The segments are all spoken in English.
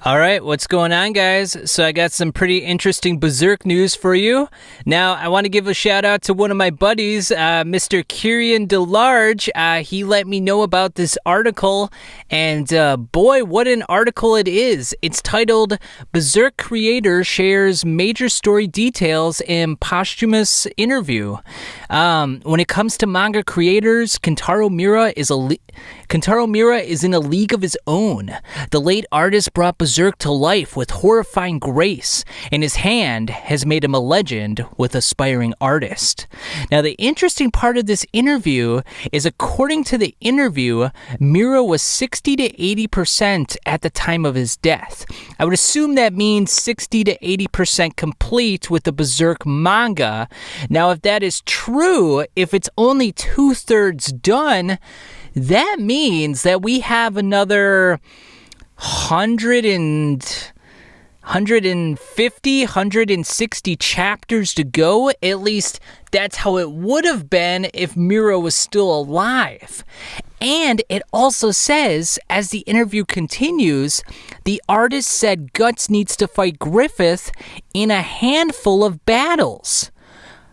All right, what's going on, guys? So I got some pretty interesting Berserk news for you. Now, I want to give a shout out to one of my buddies, Mr. Kieran DeLarge. He let me know about this article, and boy, what an article it is. It's titled, Berserk Creator Shares Major Story Details in Posthumous Interview. When it comes to manga creators, Kentaro Miura is in a league of his own. The late artist brought Berserk to life with horrifying grace, and his hand has made him a legend with aspiring artists. Now, the interesting part of this interview is, according to the interview, Miura was 60 to 80% at the time of his death. I would assume that means 60 to 80% complete with the Berserk manga. Now, if that is true, if it's only 2/3 done, that means that we have another 150, 160 chapters to go. At least that's how it would have been if Miura was still alive. And it also says, as the interview continues, the artist said Guts needs to fight Griffith in a handful of battles.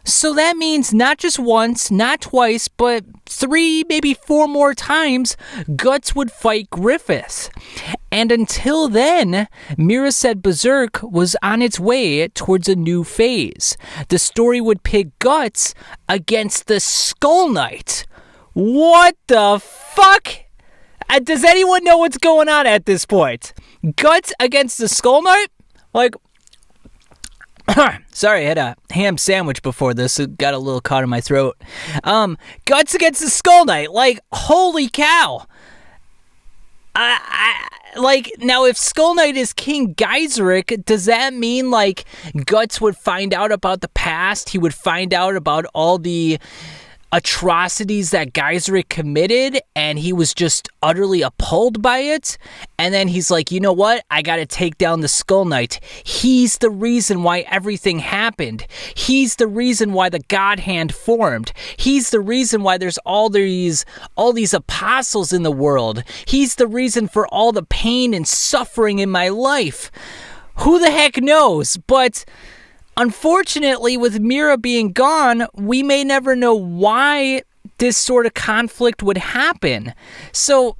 So that means not just once, not twice, but 3, maybe 4 more times, Guts would fight Griffith. And until then, Miura said Berserk was on its way towards a new phase. The story would pit Guts against the Skull Knight. What the fuck? Does anyone know what's going on at this point? Guts against the Skull Knight? Like, sorry, I had a ham sandwich before this. It got a little caught in my throat. Guts against the Skull Knight. Like, holy cow. Like, now if Skull Knight is King Geiseric, does that mean, like, Guts would find out about the past? He would find out about all the atrocities that Geiseric committed, and he was just utterly appalled by it, and then he's like, you know what, I gotta take down the Skull Knight. He's the reason why everything happened. He's the reason why the God Hand formed. He's the reason why there's all these apostles in the world. He's the reason for all the pain and suffering in my life. Who the heck knows? But unfortunately, with Miura being gone, we may never know why this sort of conflict would happen. So,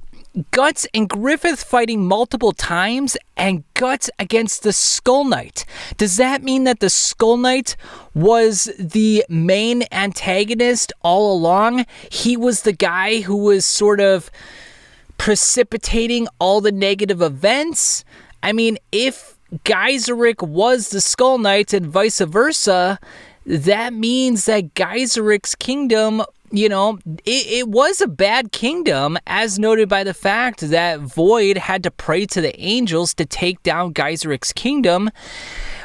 Guts and Griffith fighting multiple times, and Guts against the Skull Knight. Does that mean that the Skull Knight was the main antagonist all along? He was the guy who was sort of precipitating all the negative events? I mean, if Geiseric was the Skull Knight and vice versa, that means that Geiseric's kingdom, you know, it was a bad kingdom, as noted by the fact that Void had to pray to the angels to take down Geiseric's kingdom.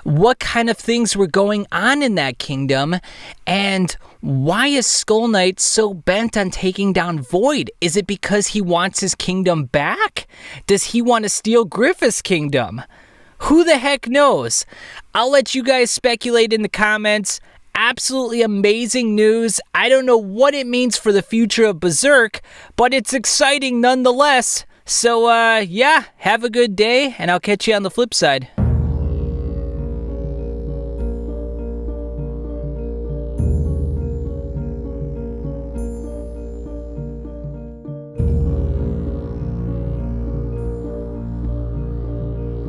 What kind of things were going on in that kingdom, and why is Skull Knight so bent on taking down Void? Is it because he wants his kingdom back? Does he want to steal Griffith's kingdom? Who the heck knows? I'll let you guys speculate in the comments. Absolutely amazing news. I don't know what it means for the future of Berserk, but it's exciting nonetheless. So, yeah, have a good day, and I'll catch you on the flip side.